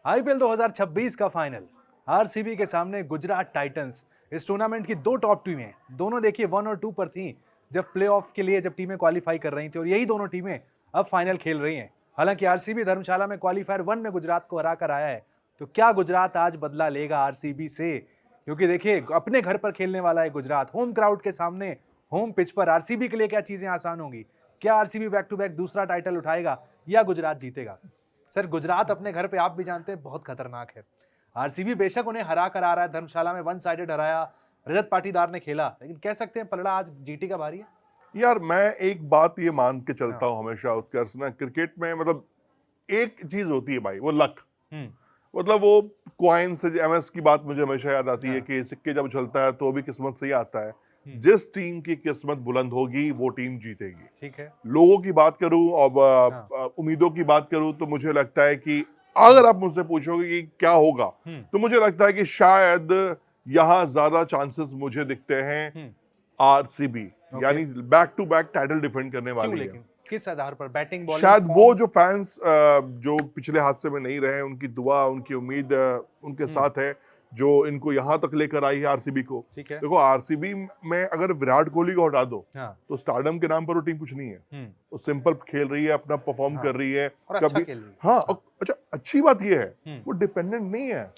IPL 2026 का final RCB के सामने गुजरात टाइटंस। इस टूर्नामेंट की दो टॉप टीमें, दोनों देखिए 1 और 2 पर थीं जब प्लेऑफ के लिए टीमें क्वालिफाई कर रही थी, और यही दोनों टीमें अब फाइनल खेल रही हैं। हालांकि आरसीबी धर्मशाला में क्वालिफायर 1 में गुजरात को हराकर आया है, तो क्या गुजरात आज बदला लेगा आरसीबी से? क्योंकि देखिए अपने घर पर खेलने वाला है गुजरात, होम क्राउड के सामने, होम पिच पर। आरसीबी के लिए क्या चीजें आसान होंगी? क्या आरसीबी बैक टू बैक दूसरा टाइटल उठाएगा या गुजरात जीतेगा? सर, गुजरात अपने घर पे आप भी जानते हैं बहुत खतरनाक है। आरसीबी बेशक उन्हें हरा कर आ रहा है, धर्मशाला में 1 साइडेड हराया, रजत पाटीदार ने खेला, लेकिन कह सकते हैं पलड़ा आज जीटी का भारी है। यार मैं एक बात ये मान के चलता हूँ हमेशा, उत्कर्ष ना, क्रिकेट में मतलब एक चीज होती है भाई, वो लक। मतलब वो क्वाइन से एमएस की बात मुझे हमेशा याद आती है कि सिक्के जब चलता है तो भी किस्मत से ही आता है। जिस टीम की किस्मत बुलंद होगी वो टीम जीतेगी। ठीक है। लोगों की बात करूं और उम्मीदों की बात करूं तो मुझे लगता है कि अगर आप मुझसे पूछोगे कि क्या होगा, तो मुझे लगता है कि शायद यहाँ ज्यादा चांसेस मुझे दिखते हैं आरसीबी, यानी back to back title defend करने वाली है। किस आधार पर? Batting, bowling? शायद वो जो फैंस जो पिछले हादसे में नहीं रहे, उनकी दुआ, उनकी उम्मीद उनके साथ है, जो इनको यहाँ तक लेकर आई है आरसीबी को। ठीक है। देखो आरसीबी में अगर विराट कोहली को हटा दो तो स्टारडम के नाम पर वो टीम कुछ नहीं है। वो सिंपल खेल रही है, अपना परफॉर्म कर रही है, और अच्छा खेल रही है। हाँ, अच्छा, अच्छी बात ये है वो डिपेंडेंट नहीं है।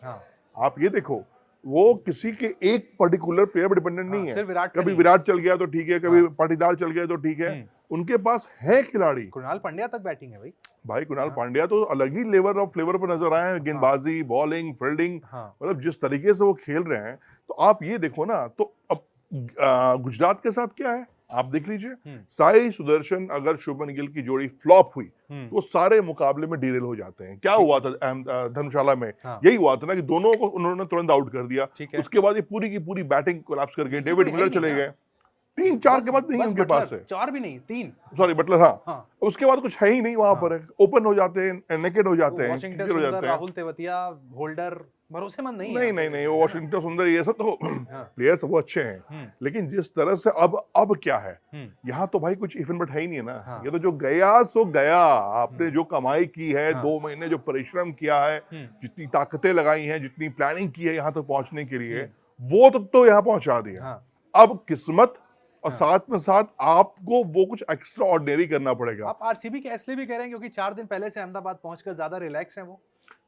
आप ये देखो, वो किसी के एक पर्टिकुलर प्लेयर पर डिपेंडेंट नहीं है। कभी विराट चल गया तो ठीक है, कभी पाटीदार चल गया तो ठीक है। उनके पास है खिलाड़ी। कुणाल पांड्या तक बैटिंग है भाई कुणाल पांड्या तो अलग ही लेवल और फ्लेवर पर नजर आए हैं। गेंदबाजी, बॉलिंग, फील्डिंग, मतलब जिस तरीके से वो खेल रहे हैं, तो आप ये देखो ना। तो अब गुजरात के साथ क्या है आप देख लीजिए। साई सुदर्शन अगर शुभमन गिल की जोड़ी फ्लॉप हुई तो सारे मुकाबले में डीरेल हो जाते हैं। क्या हुआ था धर्मशाला में? यही हुआ था ना कि दोनों को उन्होंने तुरंत आउट कर दिया। उसके बाद ये पूरी की पूरी बैटिंग कोलैप्स कर गई। डेविड मिलर चले गए। 3-4 के बाद नहीं उनके पास है। 4 भी नहीं, 3, सॉरी बटलर। हाँ, उसके बाद कुछ है ही नहीं वहां पर। ओपन हो जाते हैं, नेकेड हो जाते हैं, हो जाते हैं। राहुल तेवतिया, होल्डर भरोसेमंद नहीं है। नहीं, वो वाशिंगटन सुंदर, ये सब तो प्लेयर्स वो अच्छे हैं, लेकिन जिस तरह से अब क्या है यहाँ, तो भाई कुछ इफ एंड बट है ही नहीं है ना। ये तो जो गया सो गया। आपने जो कमाई की है, 2 महीने जो परिश्रम किया है, जितनी ताकतें लगाई हैं, जितनी प्लानिंग की है यहाँ तक पहुंचने के लिए, वो तक तो यहाँ पहुंचा दिया। अब किस्मत और साथ में साथ आपको वो कुछ एक्स्ट्रा ऑर्डिनरी करना पड़ेगा। आप आरसीबी के इसलिए भी कह रहे हैं क्योंकि 4 दिन पहले से अहमदाबाद पहुंचकर ज्यादा रिलैक्स हैं वो।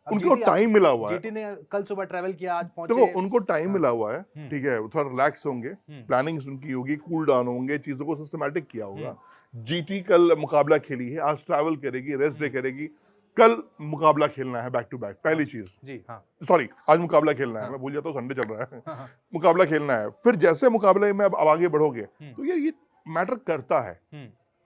उनको टाइम मिला हुआ है। जीटी ने कल सुबह ट्रैवल किया, आज पहुंचे। देखो उनको टाइम मिला हुआ है, ठीक है, थोड़ा रिलैक्स होंगे, प्लानिंग उनकी होगी, कूल डाउन होंगे, चीजों को सिस्टमैटिक किया होगा। जीटी कल मुकाबला खेली है, आज ट्रैवल करेगी, रेस्ट डे करेगी, कल मुकाबला खेलना है बैक टू बैक। पहली चीज जी, सॉरी, आज मुकाबला खेलना है, मैं भूल जाता हूँ, संडे चल रहा है। मुकाबला खेलना है, फिर जैसे मुकाबले में अब आगे बढ़ोगे तो ये मैटर करता है।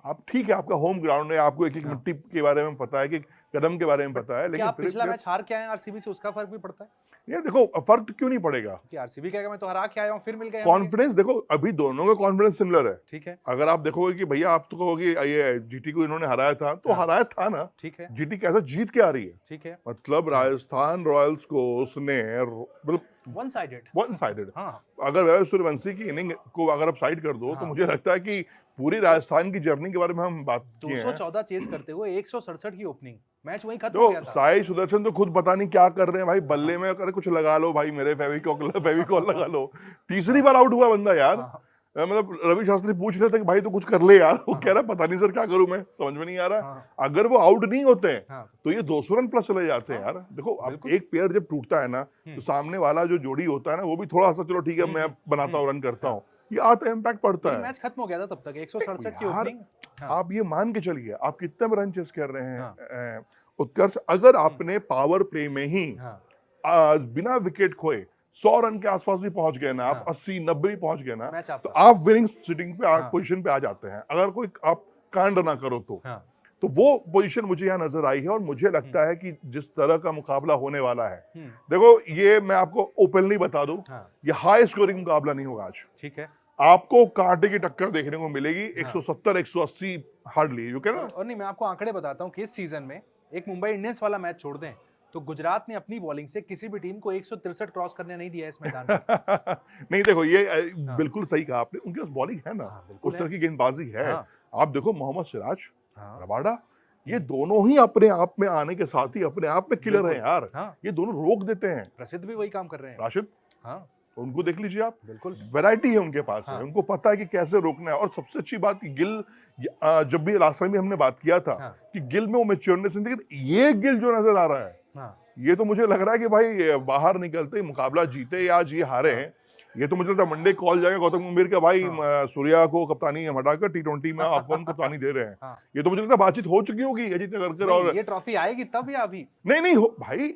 आप ठीक है, आपका होम ग्राउंड है, आपको एक मिट्टी के बारे में पता है, कि कदम के बारे में पता है, लेकिन पिछला मैच हार के आए आरसीबी से, उसका फर्क भी पड़ता है। ये देखो, फर्क क्यों नहीं पड़ेगा कि आरसीबी कहेगा मैं तो हरा के आया हूं, फिर मिल गया कॉन्फिडेंस। देखो अभी दोनों का कॉन्फिडेंस सिमिलर है। ठीक है। अगर आप देखोगे कि भैया, आप तो कहोगे ये जीटी को इन्होंने हराया था, तो हराया था ना। ठीक है। जीटी कैसा जीत के आ रही है। ठीक है। मतलब राजस्थान रॉयल्स को उसने मतलब वन साइडेड। अगर वैभव सूर्यवंशी की इनिंग को अगर आप साइड कर दो, तो मुझे लगता है कि पूरी राजस्थान की जर्नी के बारे में हम बात किए हैं। 214 चेस करते हुए 167 की ओपनिंग, मैच वहीं खत्म हो गया था। साई सुदर्शन तो खुद पता नहीं क्या कर रहे हैं भाई, बल्ले में अगर कुछ लगा लो भाई, मेरे फेविकॉल लगा लो। तीसरी बार आउट हुआ बंदा यार। मतलब रवि शास्त्री पूछ रहे थे कि भाई तो कुछ कर ले यार, वो कह रहा पता नहीं सर क्या करूं, मैं समझ में नहीं आ रहा। अगर वो आउट नहीं होते हैं तो ये 200 रन प्लस चले जाते हैं यार। देखो अब एक पेयर जब टूटता है ना, तो सामने वाला जो जोड़ी होता है ना, वो भी थोड़ा सा चलो ठीक है मैं बनाता हूँ, रन करता हूँ, ये आता है, इम्पैक्ट पड़ता है। मैच खत्म हो गया था तब तक 167 की ओपनिंग। आप ये मान के चलिए, आप कितने रन चेस कर रहे हैं उत्कर्ष। अगर आपने पावर प्ले में ही बिना विकेट खोए 100 रन के आसपास भी पहुंच गए ना, आप 80-90 भी पहुंच गए ना, तो आप विनिंग सिटिंग पे पोजीशन पे आ जाते हैं। अगर कोई आप कांड ना करो तो वो पोजीशन मुझे यहाँ नजर आई है। और मुझे लगता है कि जिस तरह का मुकाबला होने वाला है, देखो ये मैं आपको ओपनली बता दूं, ये हाई स्कोरिंग मुकाबला नहीं होगा आज। ठीक है। आपको कांटे की टक्कर देखने को मिलेगी। 170-180 हार्डली, यू कैन। और नहीं, मैं आपको आंकड़े बताता हूँ कि इस सीजन में एक मुंबई इंडियंस वाला मैच छोड़ दें तो गुजरात ने अपनी बॉलिंग से किसी भी टीम को 163 क्रॉस करने नहीं दिया इस मैदान में। नहीं देखो, ये बिल्कुल सही कहा आपने, उनके पास बॉलिंग है ना, उस तरह की गेंदबाजी है। आप देखो मोहम्मद सिराज, रबाडा, ये दोनों ही अपने आप में आने के साथ ही अपने आप में किलर है यार। हाँ, ये दोनों रोक देते हैं। प्रसिद्ध भी वही काम कर रहे हैं। राशिद, हाँ, उनको देख लीजिए आप, बिल्कुल। वैरायटी है उनके पास है, हाँ। उनको पता है कि कैसे रोकना है। और सबसे अच्छी बात कि गिल, जब भी लास्ट टाइम भी हमने बात किया था हाँ। कि गिल में वो मैच्योरनेस नहीं, लेकिन ये गिल जो नजर आ रहा है, हाँ, ये तो मुझे लग रहा है कि भाई बाहर निकलते ही मुकाबला जीते या आज ये हारे हैं, ये तो मुझे लगता है मंडे कॉल जाएगा गौतम गंभीर का, भाई सूर्या को कप्तानी हटाकर T20 में आप कौन कप्तानी दे रहे हैं। हाँ। ये तो मुझे लगता है बातचीत हो चुकी होगी अजीत अगरकर और ये ट्रॉफी आएगी तब या अभी? नहीं भाई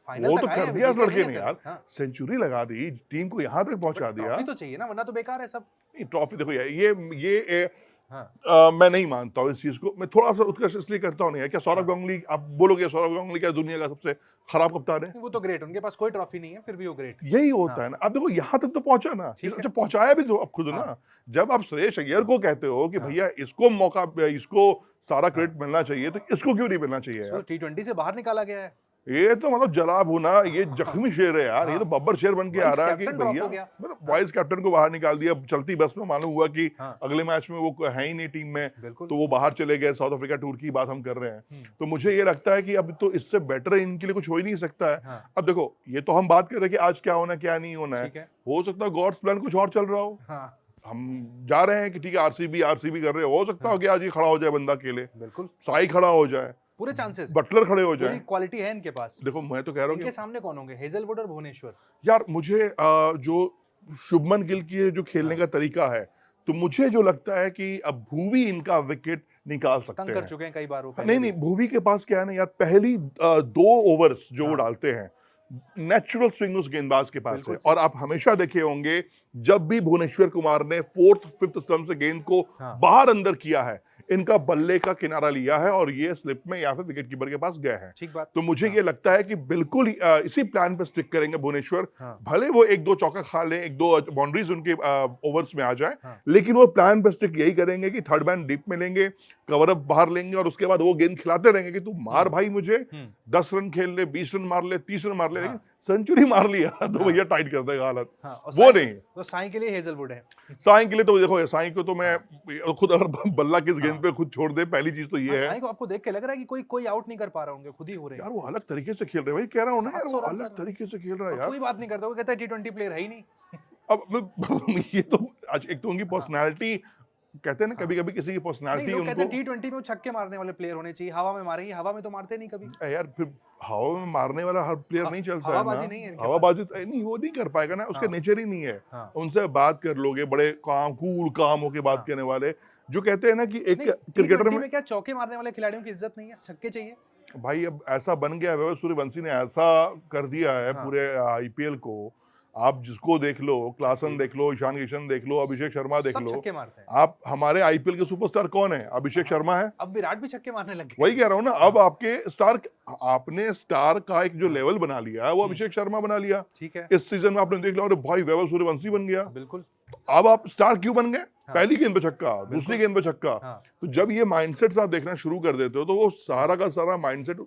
फाइनल वो तक तो आए कर हैं, दिया इस जीते लड़के नहीं ने है यार, सर। हाँ। सेंचुरी लगा दी, टीम को यहाँ तक पहुंचा दिया। ट्रॉफी तो चाहिए ना, वरना तो बेकार है सब। नहीं, ट्रॉफी देखो यार, ये हाँ। मैं नहीं मानता हूँ इस चीज को। मैं थोड़ा सा उत्कर्ष इसलिए करता हूँ, नहीं है क्या सौरव गांगुली, आप बोलोगे सौरव गांगुली क्या दुनिया का सबसे खराब कप्तान है? वो तो ग्रेट, उनके पास कोई ट्रॉफी नहीं है, फिर भी वो ग्रेट। यही होता है ना। अब देखो यहाँ तक तो पहुंचा ना, ठीक है। अच्छा पहुंचाया भी तो अब खुद ना। जब आप श्रेयस अय्यर को कहते हो कि भैया इसको मौका, इसको सारा क्रेडिट मिलना चाहिए, तो इसको क्यों नहीं मिलना चाहिए यार? T20 से बाहर निकाला गया है। ये तो मतलब जला भुना, ये जख्मी शेर है यार। ये तो बब्बर शेर बन के आ रहा है कि वाइस कैप्टन ड्रॉप भैया, हो गया। मतलब वाइस कैप्टन को बाहर निकाल दिया चलती बस में। मालूम हुआ कि हाँ। अगले मैच में वो है ही नहीं टीम में, बिल्कुल। तो वो बाहर चले गए। साउथ अफ्रीका टूर की बात हम कर रहे हैं, तो मुझे ये लगता है कि अब तो इससे बेटर इनके लिए कुछ हो ही नहीं सकता है। हाँ। अब देखो, ये तो हम बात कर रहे हैं कि आज क्या होना क्या नहीं होना ठीक है। है। हो सकता है गॉड्स प्लान कुछ और चल रहा हो। हाँ, हम जा रहे हैं कि ठीक है आरसीबी कर रहे हो सकता हो कि आज ये खड़ा हो जाए बंदा अकेले, बिल्कुल। साई खड़ा हो जाए, पूरे चांसेस, बटलर खड़े हो पूरी जाए। क्वालिटी है इनके पास। देखो मैं तो कह रहा हूँ इनके कि सामने कौन होंगे, हेजलवुड और भुवनेश्वर? यार मुझे जो शुभमन गिल की जो खेलने का तरीका है, तो मुझे जो लगता है कि अब भुवी इनका विकेट निकाल सकते तंग कर हैं। चुके हैं कई बार वो। नहीं भुवी के पास क्या है ना यार, पहली 2 ओवर्स जो वो डालते हैं, नेचुरल स्विंग उस गेंदबाज के पास है। और आप हमेशा देखे होंगे जब भी भुवनेश्वर कुमार ने 4th 5th स्टंप से गेंद को बाहर अंदर किया है, इनका बल्ले का किनारा लिया है और ये स्लिप में या फिर विकेट कीपर के पास गए हैं। ठीक बात। तो मुझे ये लगता है कि बिल्कुल इसी प्लान पे स्टिक करेंगे भुवनेश्वर। हाँ। भले वो 1-2 चौका खा लें, 1-2 बाउंड्रीज उनके ओवर्स में आ जाए, हाँ। लेकिन वो प्लान पे स्टिक यही करेंगे कि थर्ड मैन डीप में लेंगे, कवर अप बाहर लेंगे और उसके बाद वो गेंद खिलाते रहेंगे कि तू मार भाई मुझे, 10 रन खेल ले, 20 रन मार ले, 30 रन मार ले, लेकिन सेंचुरी मार लिया तो भैया टाइट कर देगा हालत। वो नहीं। तो साई के लिए हेजलवुड है। साई के लिए तो देखो, साई को तो मैं खुद, अगर बल्ला किस गेंद पे खुद छोड़ दे, पहली चीज तो ये है। साई को आपको देख के लग रहा है कि कोई आउट नहीं कर पा रहा होंगे, खुद ही हो रहे हैं यार वो अलग तरीके से खेल रहे हैं भाई, कह रहा हूँ ना यार, वो 700 रन अलग तरीके से खेल रहा है यार। कोई बात नहीं करता, वो कहता है T20 प्लेयर है ही नहीं। अब ये तो आज एक तो उनकी पर्सनालिटी, कहते हैं ना कभी कभी किसी की पर्सनालिटी लोग कहते हैं उनको, T20 में वो छक्के मारने वाले प्लेयर होने चाहिए, हवा में मारेंगे, हवा में तो मारते नहीं कभी। यार फिर हवा में मारने वाला हर प्लेयर नहीं चलता है हवाबाजी ना। नहीं है इनके हवाबाजी नहीं, वो नहीं कर पाएगा ना, उसका नेचर ही नहीं है। हाँ। उनसे बात कर लोगे, बड़े कूल काम होके बात करने वाले, जो कहते हैं ना कि एक क्रिकेटर में क्या चौके मारने वाले खिलाड़ियों की इज्जत नहीं है, छक्के चाहिए भाई। अब ऐसा बन गया वैभव सूर्यवंशी ने ऐसा कर दिया है पूरे आईपीएल को। आप जिसको देख लो, क्लासन देख लो, ईशान किशन देख लो, अभिषेक शर्मा देख सब लो, छक्के मारते हैं। आप हमारे आईपीएल के सुपरस्टार कौन है? अभिषेक शर्मा है। अब विराट भी छक्के मारने लग गए। वही कह रहा हूँ ना, अब आपके स्टार, आपने स्टार का एक जो लेवल बना लिया है वो अभिषेक शर्मा बना लिया। ठीक है। इस सीजन में आपने देख लिया, भाई वैभव सूर्यवंशी बन गया। बिल्कुल। अब आप स्टार क्यों बन गए? पहली गेंद पे छक्का, दूसरी गेंद पे छक्का। तो जब ये माइंडसेट आप देखना शुरू कर देते हो, तो वो सारा का सारा माइंडसेट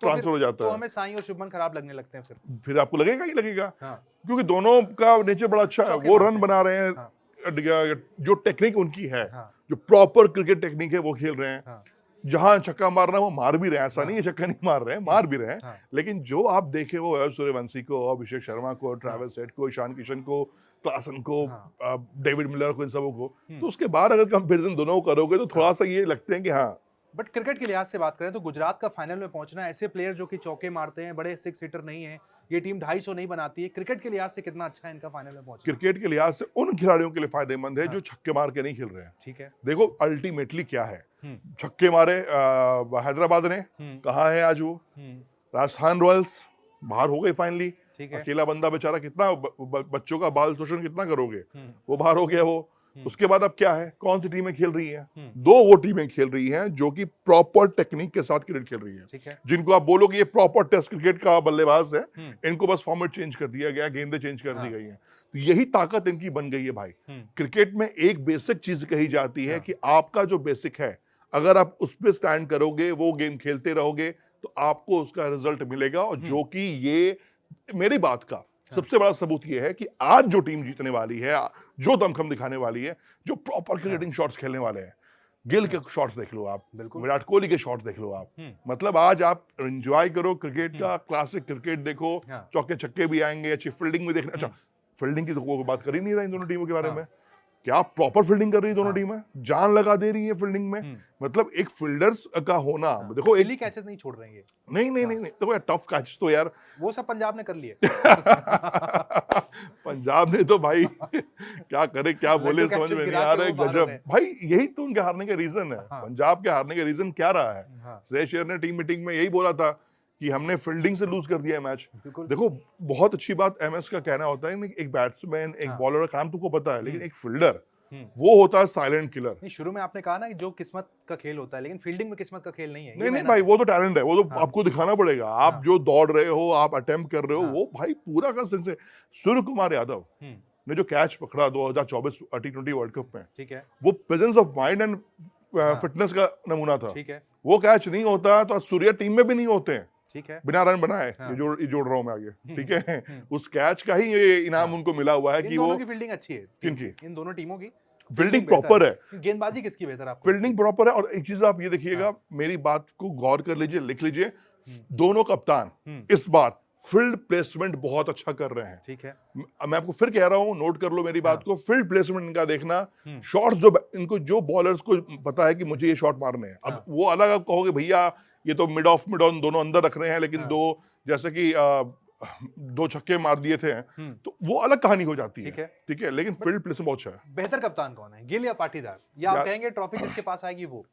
ट्रांसफर हो जाता है। है। हमें साई और शुभमन खराब लगने लगते हैं फिर आपको लगेगा ही लगेगा। क्योंकि दोनों का नेचर बड़ा अच्छा है, वो रन बना रहे हैं, जो टेक्निक उनकी है, जो प्रॉपर क्रिकेट टेक्निक है वो खेल रहे हैं। जहां छक्का मारना वो मार भी रहे हैं, ऐसा नहीं है छक्का नहीं मार रहे हैं, मार भी रहे हैं। लेकिन जो आप देखे वो वैभव सूर्यवंशी को, अभिषेक शर्मा को, ट्रेविस हेड को, ईशान किशन को, क्लासन को, डेविड मिलर को, इन सबों को, तो उसके बाद अगर कंपैरिजन दोनों को करोगे तो थोड़ा सा ये लगते हैं कि हाँ। बट क्रिकेट के लिहाज से बात करें तो गुजरात का फाइनल में पहुंचना, ऐसे प्लेयर जो कि चौके मारते हैं, बड़े 6 सीटर नहीं है, ये टीम 250 नहीं बनाती है, क्रिकेट के लिहाज से कितना अच्छा है इनका फाइनल में पहुंचना? क्रिकेट के लिहाज से उन खिलाड़ियों के लिए फायदेमंद है जो छक्के मार के नहीं खेल रहे हैं। ठीक है। देखो अल्टीमेटली क्या है, छक्के मारे हैदराबाद ने, कहाँ है आज वो? राजस्थान रॉयल्स बाहर हो गई फाइनली। अकेला बंदा बेचारा, कितना बच्चों का बाल शोषण कितना करोगे, वो बाहर हो गया वो। उसके बाद अब क्या है, कौन सी टीमें खेल रही हैं? 2 वो टीमें खेल रही हैं जो कि प्रॉपर टेक्निक के साथ क्रिकेट खेल रही हैं। ठीक है। जिनको आप बोलोगे ये प्रॉपर टेस्ट क्रिकेट का बल्लेबाज है, इनको बस फॉर्मेट चेंज कर दिया गया, गेंदें चेंज कर दी गई हैं। तो यही ताकत इनकी बन गई है भाई। क्रिकेट में एक बेसिक चीज कही जाती है कि आपका जो बेसिक है, अगर आप उस पर स्टैंड करोगे, वो गेम खेलते रहोगे, तो आपको उसका रिजल्ट मिलेगा। और जो कि ये मेरी बात का सबसे बड़ा सबूत ये है कि आज जो टीम जीतने वाली है, जो दमखम दिखाने वाली है, जो प्रॉपर क्रिकेटिंग शॉट्स खेलने वाले हैं, गिल के शॉट्स देख लो आप, बिल्कुल। विराट कोहली के शॉट्स देख लो आप, मतलब आज आप एंजॉय करो क्रिकेट का, क्लासिक क्रिकेट देखो, हाँ। चौके छक्के भी आएंगे, अच्छी फील्डिंग भी देखना। अच्छा, फील्डिंग की तो कोई बात कर ही नहीं रहा इन दोनों टीमों के बारे हाँ। में, क्या प्रॉपर फील्डिंग कर रही है दोनों हाँ। टीमें, जान लगा दे रही है फील्डिंग में। मतलब एक फील्डर्स का होना, देखो सिली कैचेस नहीं छोड़ रहे हैं ये। नहीं नहीं नहीं, देखो यार टफ कैच तो यार वो सब पंजाब ने कर लिए। पंजाब ने तो भाई क्या करे क्या बोले लड्डू समझ catches में नहीं गिरा आ के रहा है, वो बाहर हो गजब गए। भाई, यही तो उनके हारने का रीजन है। हाँ। पंजाब के हारने का रीजन क्या रहा है? हाँ, श्रेयस अय्यर ने टीम मीटिंग में यही बोला था कि हमने फील्डिंग से लूज कर दिया है मैच। बिल्कुल। देखो बहुत अच्छी बात एमएस का कहना होता है ना, एक बैट्समैन एक हाँ। बॉलर का काम तुमको पता है, लेकिन एक फील्डर वो होता है साइलेंट किलर। नहीं, शुरू में आपने कहा ना कि जो किस्मत का खेल होता है, लेकिन फील्डिंग में किस्मत का खेल नहीं है। ये नहीं नहीं मेहनत भाई, है। वो तो टैलेंट है, वो तो हाँ। आपको दिखाना पड़ेगा। आप हाँ। जो दौड़ रहे हो, आप अटेम्प्ट कर रहे हो, हाँ। वो भाई पूरा का सेंस है। सूर्य कुमार यादव ने जो कैच पकड़ा 2024 T20 वर्ल्ड कप में, ठीक है, वो प्रेजेंस ऑफ माइंड एंड हाँ। फिटनेस का नमूना था। ठीक है, वो कैच नहीं होता तो आज सूर्या टीम में भी नहीं होते हैं, ठीक है। बिना रन बनाए। हाँ। ये जोड़ रहा हूं मैं आगे, ठीक है। उस कैच का ही ये इनाम हाँ। उनको मिला हुआ है इन कि दोनों वो की फील्डिंग अच्छी है। किनकी? इन दोनों टीमों की फील्डिंग बेहतर प्रॉपर है, गेंदबाजी किसकी बेहतर आपको? फील्डिंग प्रॉपर है। और एक चीज आप ये देखिएगा, मेरी बात को गौर कर लीजिए, लिख लीजिए, दोनों कप्तान इस बार फील्ड प्लेसमेंट बहुत अच्छा कर रहे हैं। ठीक है, मैं आपको फिर कह रहा हूं, नोट कर लो मेरी बात हाँ। को, फील्ड प्लेसमेंट इनका देखना, शॉट्स जो इनको, जो बॉलर्स को पता है कि मुझे ये शॉट मारने हैं। अब हाँ। वो अलग आप कहोगे भैया ये तो मिड ऑफ मिड ऑन दोनों अंदर रख रहे हैं, लेकिन हाँ। दो जैसे कि 2 छक्के मार दिए थे, तो वो अलग कहानी हो जाती ठीक है, है। ठीक है। लेकिन फील्ड प्लेसमेंट बहुत अच्छा है बेहतर कप्तान कौन है, गिल या पाटीदार? या आप यार- कहेंगे ट्रॉफी जिसके पास आएगी वो?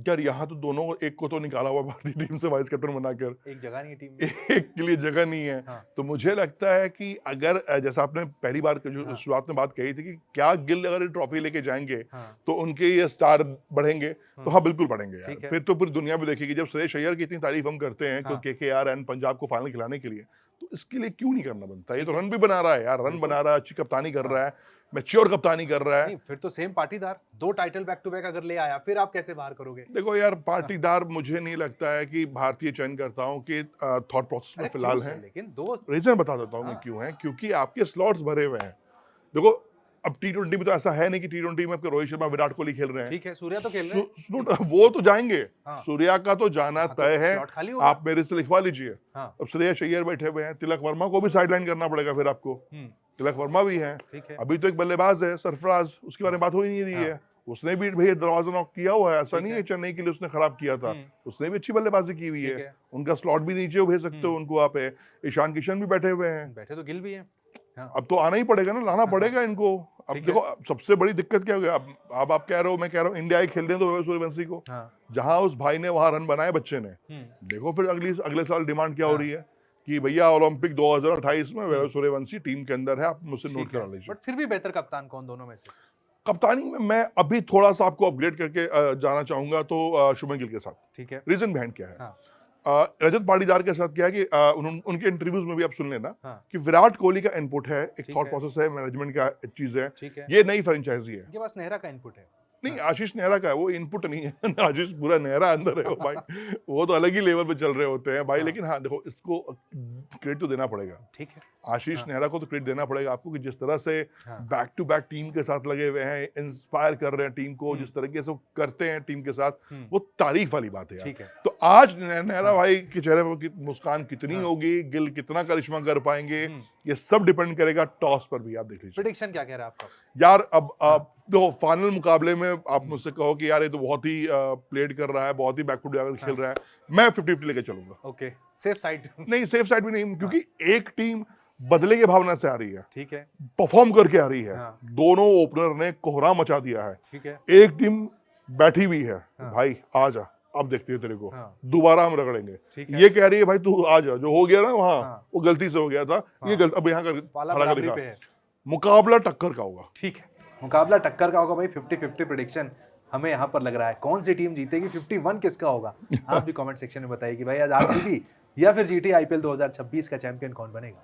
यार। यहाँ तो दोनों, एक को तो निकाला हुआ भारतीय टीम से वाइस कैप्टन बनाकर, एक जगह नहीं है टीम में। एक के लिए जगह नहीं है। हाँ। तो मुझे लगता है कि अगर जैसा आपने पहली बार जो हाँ। शुरुआत में बात कही थी कि क्या गिल अगर ट्रॉफी लेके जाएंगे हाँ। तो उनके ये स्टार बढ़ेंगे, तो हाँ बिल्कुल बढ़ेंगे ठीक यार। है। फिर तो पूरी दुनिया भी देखेगी। जब श्रेयस अय्यर की इतनी तारीफ हम करते हैं हाँ। केकेआर एंड पंजाब को फाइनल खिलाने के लिए, तो इसके लिए क्यों नहीं करना बनता? ये ठीक तो है। रन भी बना रहा है यार, रन बिल्कुल। बना रहा है, अच्छी कप्तानी कर हाँ। रहा है, मैच्योर कप्तानी कर रहा है। नहीं, फिर तो same Patidar 2 title back to back अगर ले आया, फिर आप कैसे बाहर करोगे? देखो यार, पाटीदार मुझे नहीं लगता है कि भारतीय चयनकर्ताओं के थॉट प्रोसेस में अरे फिलहाल क्यों है। से? लेकिन 2 रीजन बता देता हूँ मैं हाँ। क्यों है, क्योंकि आपके स्लॉट्स भरे हुए हैं। देखो अब T20 में तो ऐसा है नहीं कि T20 में आपके रोहित शर्मा विराट कोहली खेल रहे हैं। ठीक है, सूर्या तो खेल रहे हैं। वो तो जाएंगे, हाँ। सूर्या का तो जाना हाँ, तो तय है। slot खाली होगा। आप मेरे से लिखवा लीजिए। हाँ। अब श्रेयस अय्यर बैठे हुए हैं, तिलक वर्मा को भी साइडलाइन करना पड़ेगा फिर आपको। तिलक वर्मा भी है, ठीक है। अभी तो एक बल्लेबाज है सरफराज, उसके बारे में बात हो ही नहीं रही है। उसने भी भैया दरवाजा नॉक किया हुआ है, ऐसा ठीक नहीं है। है चेन्नई के लिए उसने खराब किया था, उसने भी अच्छी बल्लेबाजी की हुई ठीक है। है। उनका स्लॉट भी नीचे हो भेज सकते हो उनको आप। ईशान किशन भी बैठे हुए हैं। बैठे तो गिल भी हैं। हाँ। अब तो आना ही पड़ेगा ना, लाना पड़ेगा इनको। अब ठीक है। देखो सबसे बड़ी दिक्कत क्या हो गया, अब आप कह रहे हो, मैं कह रहा हूँ इंडिया ही खेल रहे तो वैभव सूर्यवंशी को, हाँ। जहां उस भाई ने वहां रन बनाए बच्चे ने। देखो फिर अगले साल डिमांड क्या हो रही है कि भैया ओलंपिक 2028 में वैभव सूर्यवंशी टीम के अंदर है, आप मुझसे नोट करा लीजिए। बट फिर भी बेहतर कप्तान कौन दोनों में से? कप्तानी में मैं अभी थोड़ा सा आपको अपग्रेड करके जाना चाहूंगा, तो शुभमन गिल के साथ। ठीक है। रीजन बिहाइंड क्या है? हाँ। रजत पाटीदार के साथ क्या है कि उनके इंटरव्यूज में भी आप सुन लेना हाँ। कि विराट कोहली का इनपुट है, एक ठीक थॉट है। प्रोसेस है, मैनेजमेंट का चीज है, ठीक है। ये नई फ्रेंचाइजी है। इनके पास नेहरा का इनपुट है। नहीं, आशीष नेहरा का है, वो इनपुट नहीं है। आशीष पूरा नेहरा अंदर है वो भाई, वो तो अलग ही लेवल पे चल रहे होते हैं भाई। हाँ। लेकिन हाँ देखो, इसको क्रेडिट तो देना पड़ेगा, ठीक है। आशीष हाँ। नेहरा को तो क्रेडिट देना पड़ेगा आपको कि जिस तरह से हाँ। बैक टू बैक टीम के साथ लगे हुए हैं, इंस्पायर कर रहे हैं टीम को, जिस तरीके से वो करते हैं टीम के साथ, वो तारीफ वाली बात है यार। ठीक है। तो आज नेहरा भाई के चेहरे पर मुस्कान कितनी हाँ। होगी, गिल कितना करिश्मा कर पाएंगे, ये सब डिपेंड करेगा टॉस पर भी। आप देख लीजिए प्रेडिक्शन क्या कह रहा है आपका? यार। अब आप तो फाइनल मुकाबले में आप मुझसे कहो कि यार ये तो बहुत ही प्लेड कर रहा है, बहुत ही बैकफुट जाकर खेल रहा है, मैं 50-50 लेके चलूंगा। Okay, safe side. नहीं, सेफ साइड भी नहीं, क्योंकि एक टीम बदले की भावना से आ रही है, ठीक है। परफॉर्म करके आ रही है। हाँ। दोनों ओपनर ने कोहरा मचा दिया है। ठीक है। एक टीम बैठी हुई है, हाँ। भाई आ जा, अब देखते हैं तेरे को, हाँ। दोबारा हम रगड़ेंगे। ठीक है। ये कह रही है भाई तू आ जा, जो हो गया ना वहां, हाँ। वो गलती से हो गया था, ये गलती अब यहाँ पाला कर बराबरी दिखा। पे है। मुकाबला टक्कर का होगा। ठीक है, मुकाबला टक्कर का होगा भाई। 50-50 प्रेडिक्शन हमें यहाँ पर लग रहा है। कौन सी टीम जीतेगी, 51 किसका होगा? आप भी कमेंट सेक्शन में बताइए कि भाई आज आरसीबी या फिर जीटी आईपीएल 2026 का चैंपियन कौन बनेगा।